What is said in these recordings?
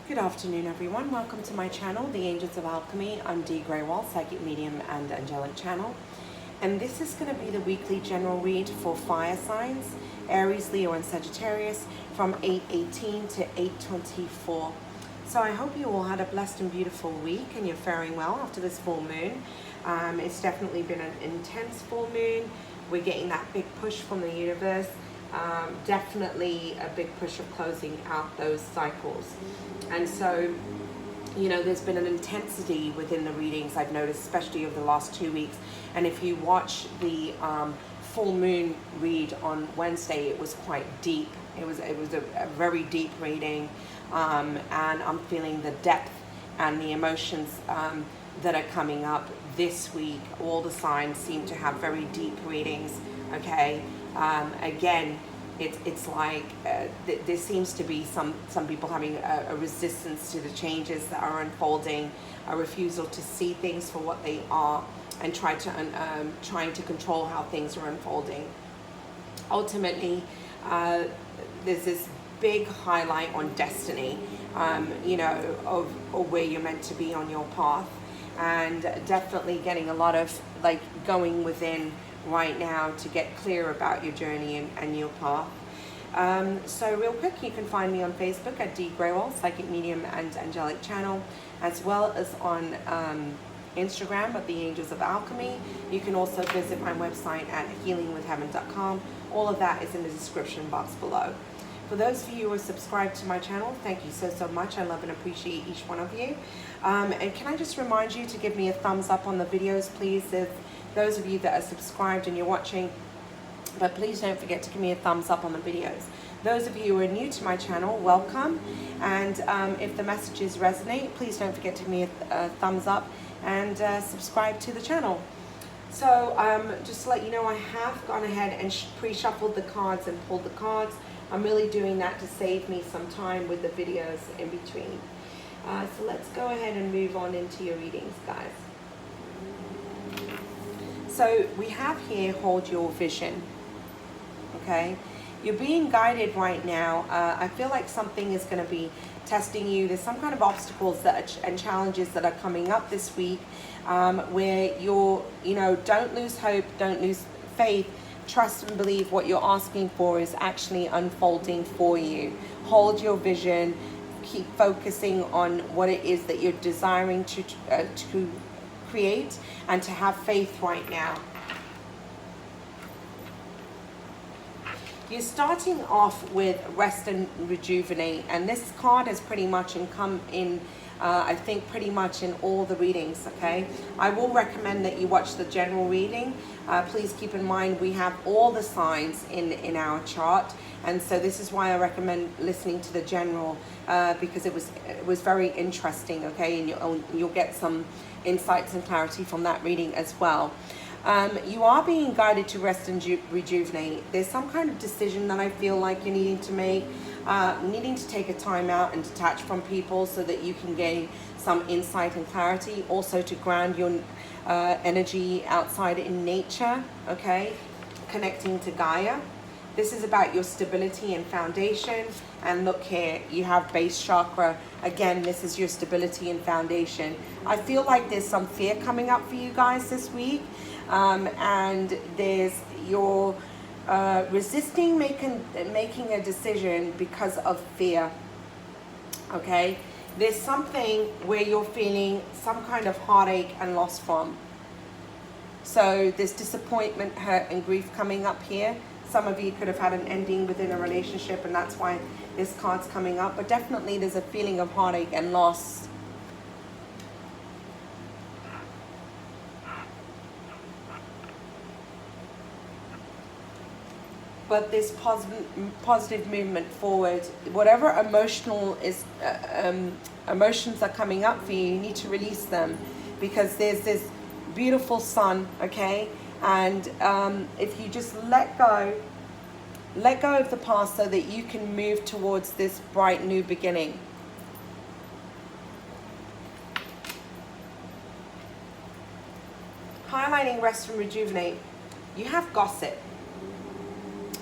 Good afternoon, everyone. Welcome to my channel, the Angels of Alchemy. I'm Dee Grewal, Psychic Medium and Angelic Channel. And this is going to be the weekly general read for fire signs, Aries, Leo, and Sagittarius from 8/18 to 8/24. So I hope you all had a blessed and beautiful week and you're faring well after this full moon. It's definitely been an intense full moon. We're getting that big push from the universe. Definitely a big push of closing out those cycles. And so, you know, there's been an intensity within the readings I've noticed, especially over the last 2 weeks. And if you watch the full moon read on Wednesday, it was quite deep. It was a very deep reading, and I'm feeling the depth and the emotions that are coming up this week. All the signs seem to have very deep readings. Okay, again, it's like there seems to be some people having a resistance to the changes that are unfolding, a refusal to see things for what they are, and trying to control how things are unfolding. Ultimately, there's this big highlight on destiny, you know, of where you're meant to be on your path, and definitely getting a lot of like going within right now to get clear about your journey and your path. So real quick, you can find me on Facebook at Dee Grewal, Psychic Medium and Angelic Channel, as well as on Instagram at the Angels of Alchemy. You can also visit my website at healingwithheaven.com. All of that is in the description box below. For those of you who are subscribed to my channel, thank you so much. I love and appreciate each one of you. And can I just remind you to give me a thumbs up on the videos, please? If those of you that are subscribed and you're watching, but please don't forget to give me a thumbs up on the videos. Those of you who are new to my channel, welcome. And if the messages resonate, please don't forget to give me a thumbs up and subscribe to the channel. So just to let you know, I have gone ahead and pre-shuffled the cards and pulled the cards. I'm really doing that to save me some time with the videos in between. So let's go ahead and move on into your readings, guys. So we have here, hold your vision. Okay, you're being guided right now. I feel like something is going to be testing you. There's some kind of obstacles and challenges that are coming up this week, where you know, don't lose hope, don't lose faith. Trust and believe what you're asking for is actually unfolding for you. Hold your vision. Keep focusing on what it is that you're desiring to create and to have faith right now. You're starting off with rest and rejuvenate, and this card has pretty much come in, I think, pretty much in all the readings. Okay, I will recommend that you watch the general reading. Please keep in mind we have all the signs in our chart, and so this is why I recommend listening to the general, because it was very interesting. Okay, and you'll get some insights and clarity from that reading as well. You are being guided to rest and rejuvenate. There's some kind of decision that I feel like you're needing to make, needing to take a time out and detach from people so that you can gain some insight and clarity. Also to ground your energy outside in nature, okay? Connecting to Gaia. This is about your stability and foundation. And look here, you have base chakra. Again, this is your stability and foundation. I feel like there's some fear coming up for you guys this week. And there's your resisting making a decision because of fear. Okay, there's something where you're feeling some kind of heartache and loss from. So there's disappointment, hurt, and grief coming up here. Some of you could have had an ending within a relationship, and that's why this card's coming up. But definitely there's a feeling of heartache and loss. But this positive movement forward, whatever emotions are coming up for you, you need to release them, because there's this beautiful sun, okay? And if you just let go of the past so that you can move towards this bright new beginning. Highlighting rest and rejuvenate, you have gossip.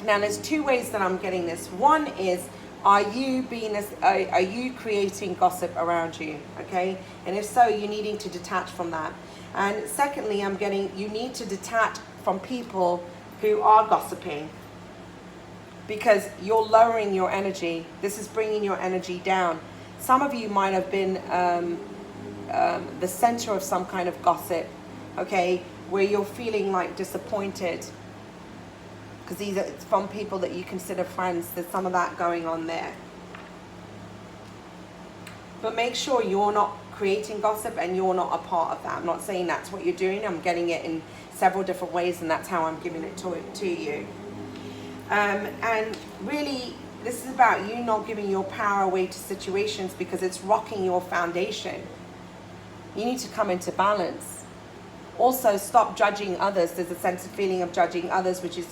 Now there's two ways that I'm getting this. One is Are you are you creating gossip around you? Okay, and if so, you're needing to detach from that. And secondly, I'm getting you need to detach from people who are gossiping, because you're lowering your energy. This is bringing your energy down. Some of you might have been the center of some kind of gossip, okay, where you're feeling like disappointed because these are from people that you consider friends. There's some of that going on there. But make sure you're not creating gossip and you're not a part of that. I'm not saying that's what you're doing. I'm getting it in several different ways, and that's how I'm giving it to you. And really, this is about you not giving your power away to situations because it's rocking your foundation. You need to come into balance. Also, stop judging others. There's a sense of feeling of judging others, which is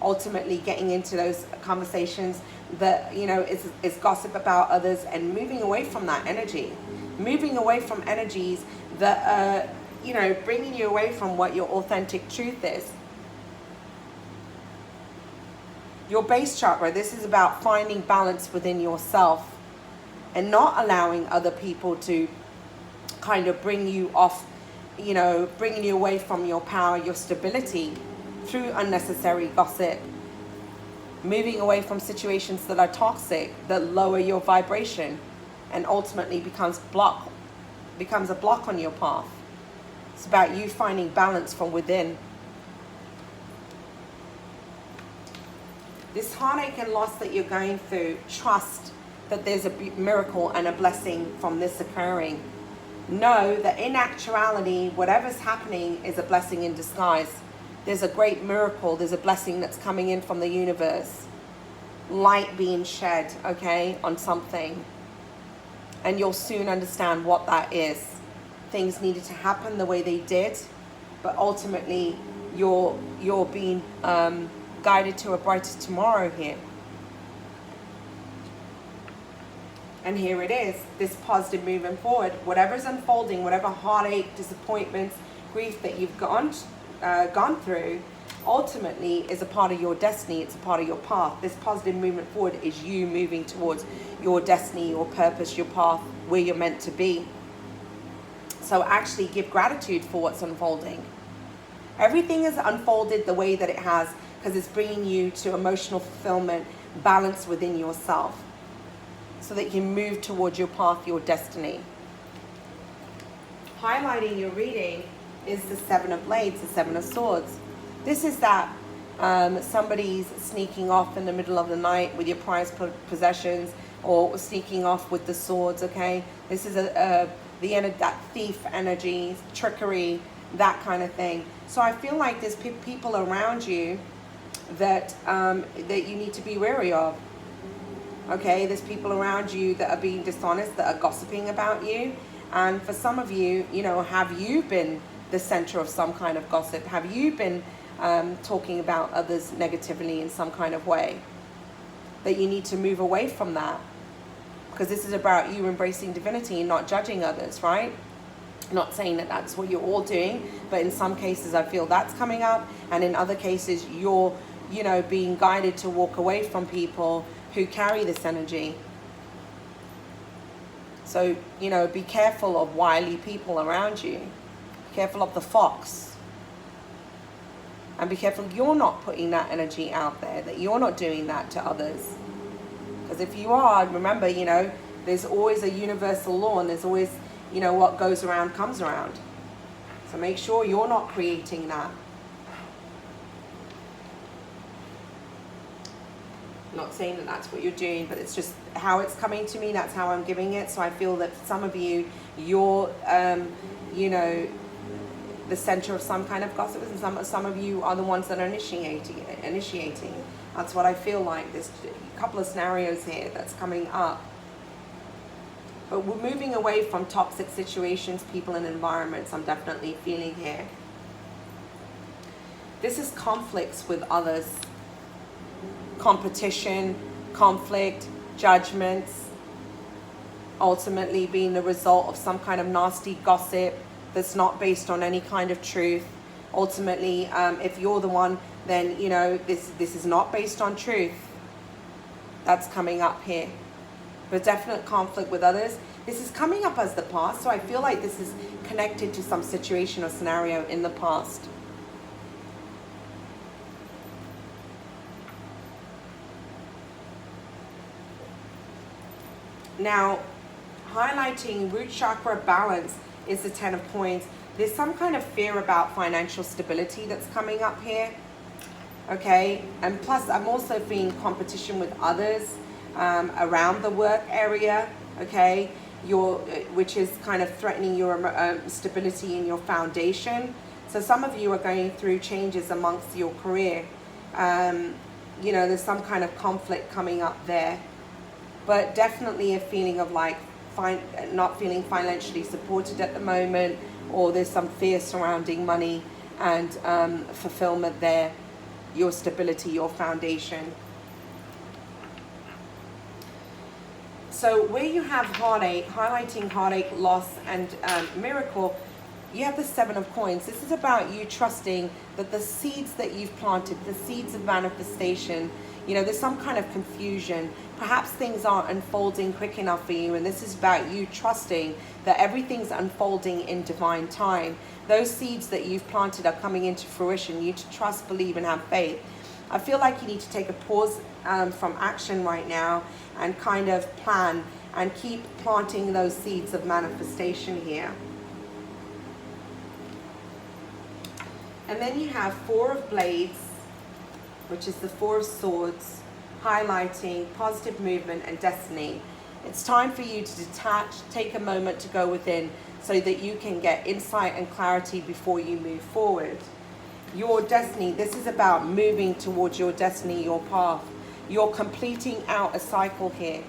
ultimately getting into those conversations that, you know, is gossip about others, and moving away from that energy. Moving away from energies that, you know, bringing you away from what your authentic truth is. Your base chakra, this is about finding balance within yourself and not allowing other people to kind of bring you off, you know, bringing you away from your power, your stability through unnecessary gossip. Moving away from situations that are toxic, that lower your vibration and ultimately becomes a block on your path. It's about you finding balance from within. This heartache and loss that you're going through, trust that there's a miracle and a blessing from this occurring. Know that in actuality, whatever's happening is a blessing in disguise. There's a great miracle. There's a blessing that's coming in from the universe. Light being shed, okay, on something. And you'll soon understand what that is. Things needed to happen the way they did, but ultimately you're being guided to a brighter tomorrow here. And here it is, this positive movement forward. Whatever's unfolding, whatever heartache, disappointments, grief that you've gone through, ultimately is a part of your destiny. It's a part of your path. This positive movement forward is you moving towards your destiny, your purpose, your path, where you're meant to be. So actually give gratitude for what's unfolding. Everything is unfolded the way that it has because it's bringing you to emotional fulfillment, balance within yourself, so that you can move towards your path, your destiny. Highlighting your reading is the Seven of Blades, the Seven of Swords. This is that somebody's sneaking off in the middle of the night with your prized possessions, or sneaking off with the swords, okay? This is the end of that thief energy, trickery, that kind of thing. So I feel like there's people around you that you need to be wary of. Okay, there's people around you that are being dishonest, that are gossiping about you. And for some of you, you know, have you been the center of some kind of gossip? Have you been talking about others negatively in some kind of way? That you need to move away from that. Because this is about you embracing divinity and not judging others, right? Not saying that that's what you're all doing, but in some cases I feel that's coming up. And in other cases, you're, you know, being guided to walk away from people who carry this energy. So, you know, be careful of wily people around you. Be careful of the fox. And be careful you're not putting that energy out there, that you're not doing that to others. Because if you are, remember, you know, there's always a universal law, and there's always, you know, what goes around comes around. So make sure you're not creating that. Not saying that that's what you're doing, but it's just how it's coming to me. That's how I'm giving it. So I feel that some of you, you're, you know, the center of some kind of gossip, and some of you are the ones that are initiating. That's what I feel like. There's a couple of scenarios here that's coming up. But we're moving away from toxic situations, people, and environments. I'm definitely feeling here. This is conflicts with others. Competition, conflict, judgments, ultimately being the result of some kind of nasty gossip that's not based on any kind of truth. Ultimately, if you're the one, then, you know, this is not based on truth. that's coming up here. But definite conflict with others. This is coming up as the past, so I feel like this is connected to some situation or scenario in the past. Now, highlighting root chakra balance is the 10 of coins. There's some kind of fear about financial stability that's coming up here. Okay, and plus I'm also feeling competition with others around the work area. Okay, which is kind of threatening your stability in your foundation. So some of you are going through changes amongst your career. You know, there's some kind of conflict coming up there, but definitely a feeling of like not feeling financially supported at the moment, or there's some fear surrounding money and fulfillment there, your stability, your foundation. So where you have heartache, highlighting heartache, loss, and miracle, you have the 7 of coins. This is about you trusting that the seeds that you've planted, the seeds of manifestation, you know, there's some kind of confusion. Perhaps things aren't unfolding quick enough for you, and this is about you trusting that everything's unfolding in divine time. Those seeds that you've planted are coming into fruition. You to trust, believe, and have faith. I feel like you need to take a pause from action right now and kind of plan and keep planting those seeds of manifestation here. And then you have 4 of blades, which is the 4 of swords, highlighting positive movement and destiny. It's time for you to detach, take a moment to go within so that you can get insight and clarity before you move forward. Your destiny, this is about moving towards your destiny, your path. You're completing out a cycle here.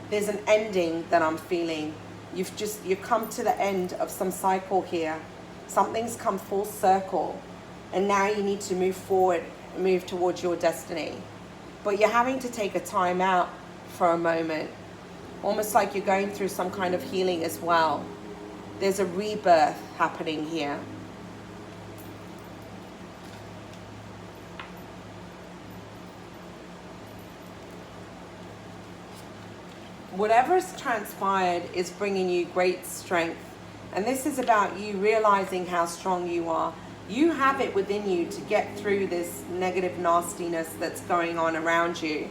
There's an ending that I'm feeling. You've come to the end of some cycle here. Something's come full circle, and now you need to move forward, move towards your destiny. But you're having to take a time out for a moment, almost like you're going through some kind of healing as well. There's a rebirth happening here. Whatever has transpired is bringing you great strength. And this is about you realizing how strong you are. You have it within you to get through this negative nastiness that's going on around you.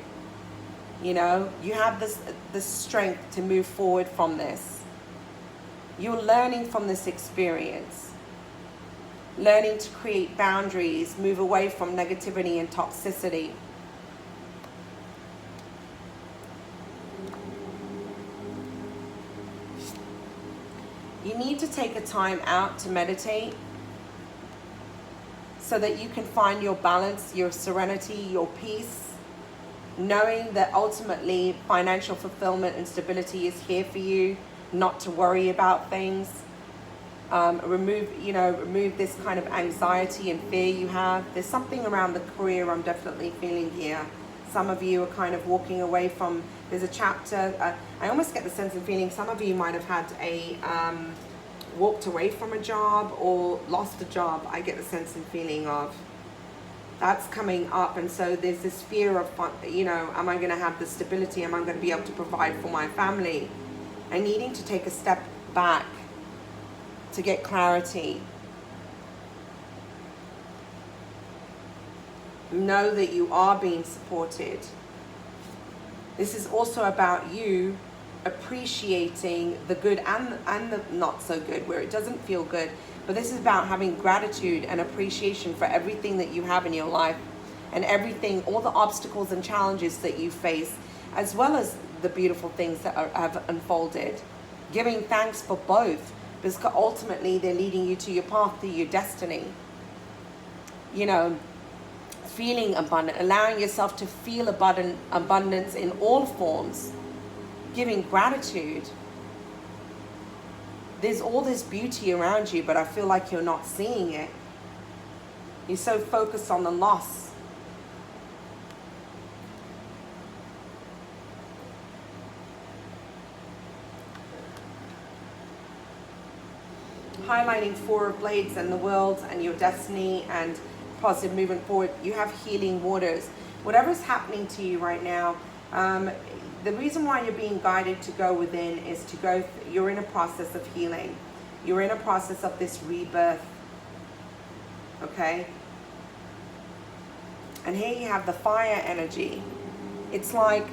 You know, you have this strength to move forward from this. You're learning from this experience. Learning to create boundaries, move away from negativity and toxicity. You need to take a time out to meditate so that you can find your balance, your serenity, your peace, knowing that ultimately financial fulfillment and stability is here for you, not to worry about things. Remove this kind of anxiety and fear you have. There's something around the career I'm definitely feeling here. Some of you are kind of walking away from, there's a chapter, I almost get the sense and feeling some of you might have had walked away from a job or lost a job. I get the sense and feeling of that's coming up. And so there's this fear of, am I going to have the stability? Am I going to be able to provide for my family? And needing to take a step back to get clarity. Know that you are being supported. This is also about you appreciating the good and the not so good, where it doesn't feel good. But this is about having gratitude and appreciation for everything that you have in your life and everything, all the obstacles and challenges that you face, as well as the beautiful things that have unfolded. Giving thanks for both, because ultimately they're leading you to your path, to your destiny. Feeling abundant, allowing yourself to feel abundance in all forms, giving gratitude. There's all this beauty around you, but I feel like you're not seeing it. You're so focused on the loss. Highlighting 4 of blades and the world and your destiny and positive movement forward. You have healing waters. Whatever's happening to you right now, The reason why you're being guided to go within is to go, you're in a process of healing. You're in a process of this rebirth. Okay? And here you have the fire energy. It's like,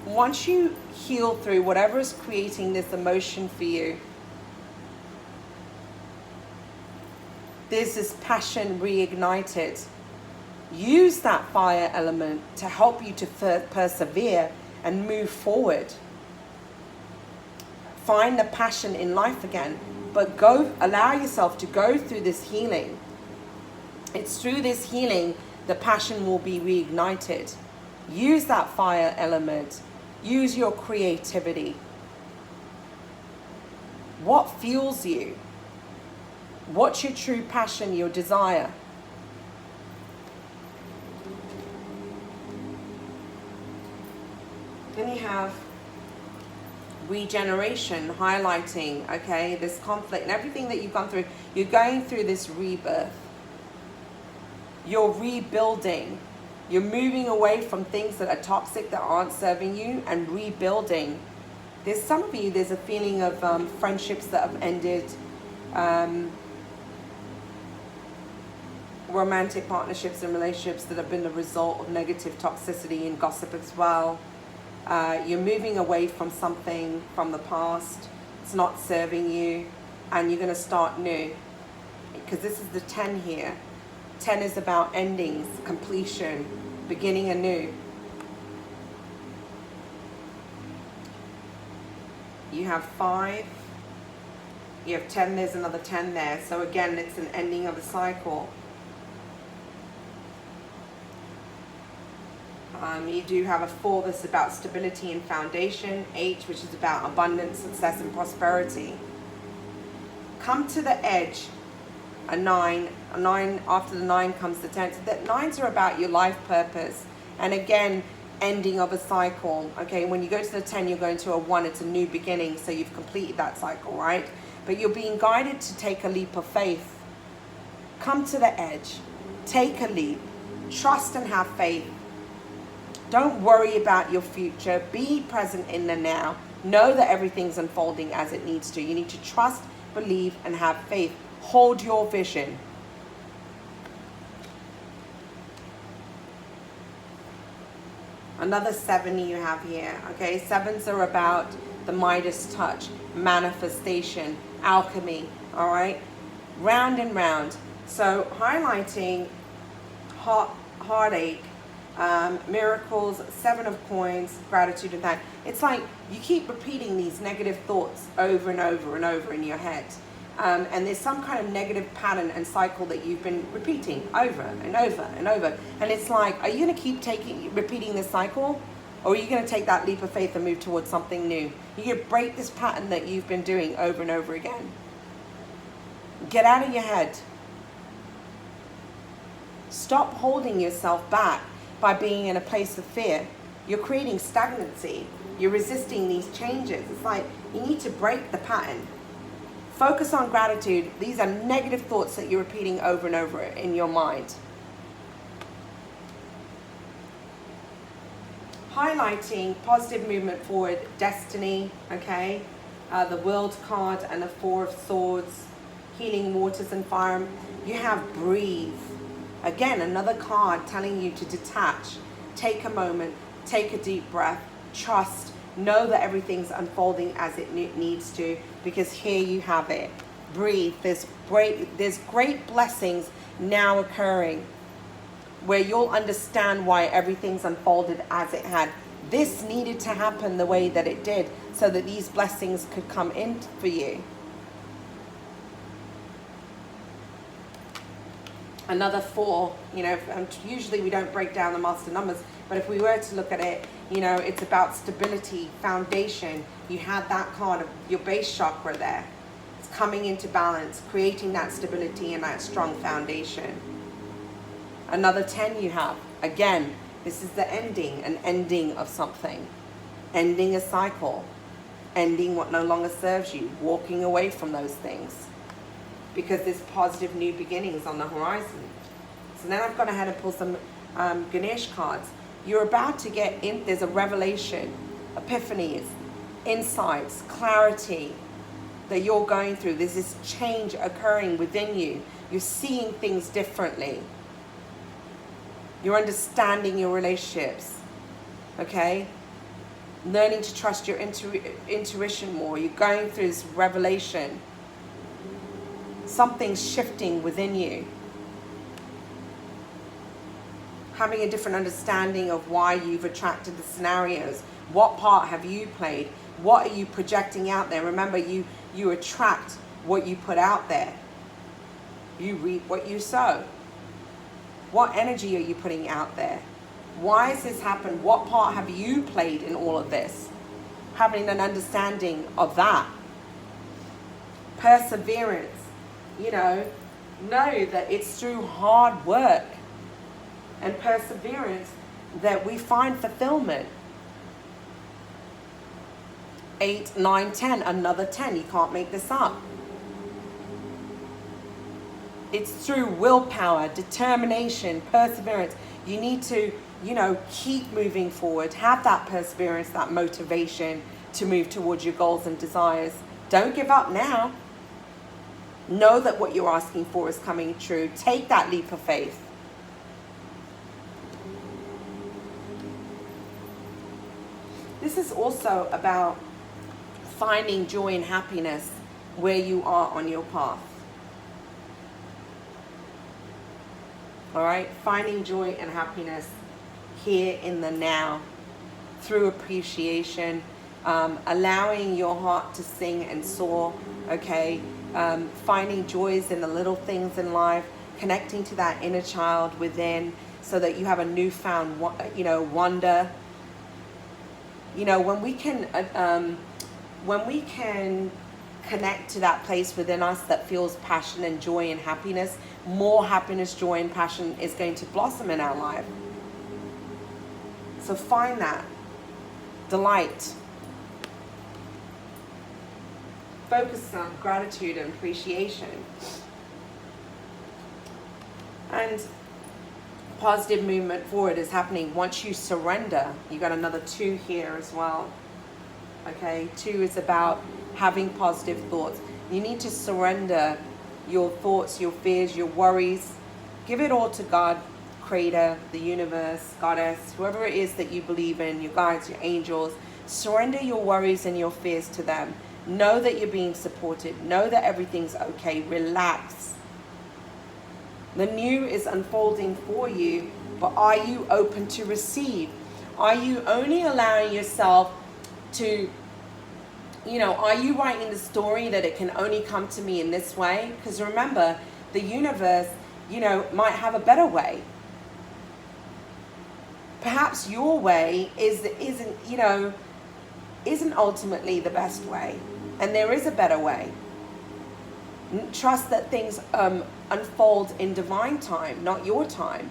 once you heal through whatever is creating this emotion for you, there's this passion reignited. Use that fire element to help you to persevere and move forward. Find the passion in life again, but allow yourself to go through this healing. It's through this healing the passion will be reignited. Use that fire element. Use your creativity. What fuels you? What's your true passion, your desire? Then you have regeneration, highlighting, okay, this conflict and everything that you've gone through. You're going through this rebirth. You're rebuilding. You're moving away from things that are toxic, that aren't serving you, and rebuilding. There's some of you, there's a feeling of friendships that have ended, romantic partnerships and relationships that have been the result of negative toxicity and gossip as well. You're moving away from something from the past. It's not serving you, and you're going to start new. Because this is the 10 here. 10 is about endings, completion, beginning anew. You have 5. You have 10, there's another 10 there. So again, it's an ending of a cycle. You do have a 4 that's about stability and foundation. 8, which is about abundance, success, and prosperity. Come to the edge. A 9. A 9, after the 9 comes the 10. So that 9s are about your life purpose. And again, ending of a cycle. Okay, when you go to the 10, you're going to a 1. It's a new beginning. So you've completed that cycle, right? But you're being guided to take a leap of faith. Come to the edge. Take a leap. Trust and have faith. Don't worry about your future. Be present in the now. Know that everything's unfolding as it needs to. You need to trust, believe, and have faith. Hold your vision. Another 7 you have here. Okay, 7s are about the Midas touch, manifestation, alchemy. All right, round and round. So highlighting heartache, miracles, 7 of coins, gratitude and thanks. It's like you keep repeating these negative thoughts over and over and over in your head. And there's some kind of negative pattern and cycle that you've been repeating over and over and over. And it's like, are you going to keep repeating this cycle? Or are you going to take that leap of faith and move towards something new? You're going to break this pattern that you've been doing over and over again. Get out of your head. Stop holding yourself back by being in a place of fear. You're creating stagnancy. You're resisting these changes. It's like you need to break the pattern. Focus on gratitude. These are negative thoughts that you're repeating over and over in your mind. Highlighting positive movement forward, destiny, okay? The World card and the 4 of Swords, healing waters and fire. You have breathe. Again, another card telling you to detach. Take a moment, take a deep breath, trust. Know that everything's unfolding as it needs to, because here you have it. Breathe. There's great blessings now occurring where you'll understand why everything's unfolded as it had. This needed to happen the way that it did so that these blessings could come in for you. Another 4, you know, usually we don't break down the master numbers, but if we were to look at it, you know, it's about stability, foundation. You had that card of your base chakra there. It's coming into balance, creating that stability and that strong foundation. Another 10 you have. Again, this is the ending, an ending of something. Ending a cycle. Ending what no longer serves you. Walking away from those things. Because there's positive new beginnings on the horizon. So then I've gone ahead and pulled some Ganesh cards. You're about to get in, there's a revelation, epiphanies, insights, clarity that you're going through. There's this change occurring within you. You're seeing things differently. You're understanding your relationships, okay? Learning to trust your intuition more. You're going through this revelation. Something's shifting within you. Having a different understanding of why you've attracted the scenarios. What part have you played? What are you projecting out there? Remember, you attract what you put out there. You reap what you sow. What energy are you putting out there? Why has this happened? What part have you played in all of this? Having an understanding of that. Perseverance. Know that it's through hard work and perseverance that we find fulfillment. 8, 9, 10, another 10. You can't make this up. It's through willpower, determination, perseverance. You need to, keep moving forward. Have that perseverance, that motivation to move towards your goals and desires. Don't give up now. Know that what you're asking for is coming true. Take that leap of faith. This is also about finding joy and happiness where you are on your path. All right? Finding joy and happiness here in the now through appreciation, allowing your heart to sing and soar, okay? Finding joys in the little things in life, connecting to that inner child within so that you have a newfound, wonder. When we can connect to that place within us that feels passion and joy and happiness, more happiness, joy, and passion is going to blossom in our life. So find that delight. Focus on gratitude and appreciation. And positive movement forward is happening once you surrender. You got another 2 here as well. Okay, 2 is about having positive thoughts. You need to surrender your thoughts, your fears, your worries. Give it all to God, Creator, the universe, Goddess, whoever it is that you believe in, your guides, your angels. Surrender your worries and your fears to them. Know that you're being supported. Know that everything's okay. Relax. The new is unfolding for you, but are you open to receive? Are you only allowing yourself to, are you writing the story that it can only come to me in this way? Because remember, the universe, might have a better way. Perhaps your way isn't ultimately the best way. And there is a better way. Trust that things unfold in divine time, not your time.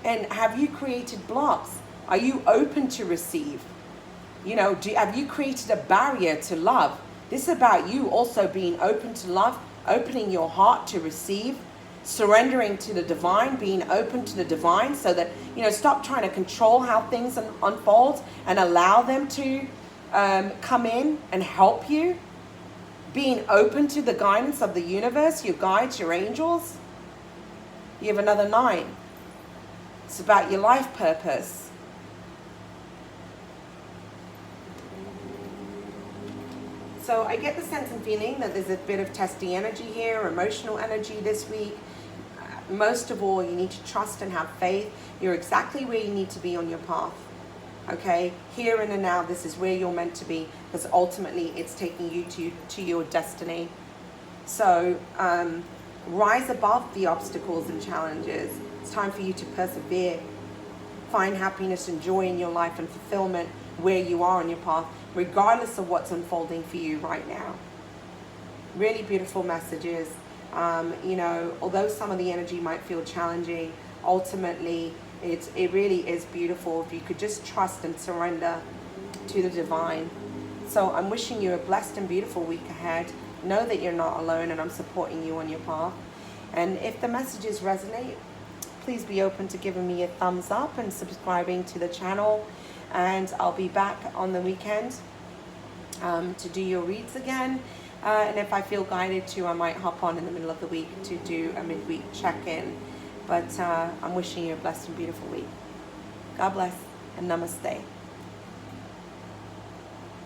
And have you created blocks? Are you open to receive? Have you created a barrier to love? This is about you also being open to love, opening your heart to receive, surrendering to the divine, being open to the divine so that, stop trying to control how things unfold and allow them to come in and help you. Being open to the guidance of the universe, your guides, your angels. You have another 9. It's about your life purpose. So I get the sense and feeling that there's a bit of testing energy here, emotional energy this week. Most of all, you need to trust and have faith. You're exactly where you need to be on your path. Okay, here and now, this is where you're meant to be, because ultimately it's taking you to your destiny. So rise above the obstacles and challenges. It's time for you to persevere. Find happiness and joy in your life and fulfillment where you are on your path, regardless of what's unfolding for you right now. Really beautiful messages. Although some of the energy might feel challenging, ultimately it really is beautiful if you could just trust and surrender to the divine. So I'm wishing you a blessed and beautiful week ahead. Know that you're not alone, and I'm supporting you on your path. And if the messages resonate, please be open to giving me a thumbs up and subscribing to the channel. And I'll be back on the weekend to do your reads again. And if I feel guided to, I might hop on in the middle of the week to do a midweek check-in. But I'm wishing you a blessed and beautiful week. God bless and namaste.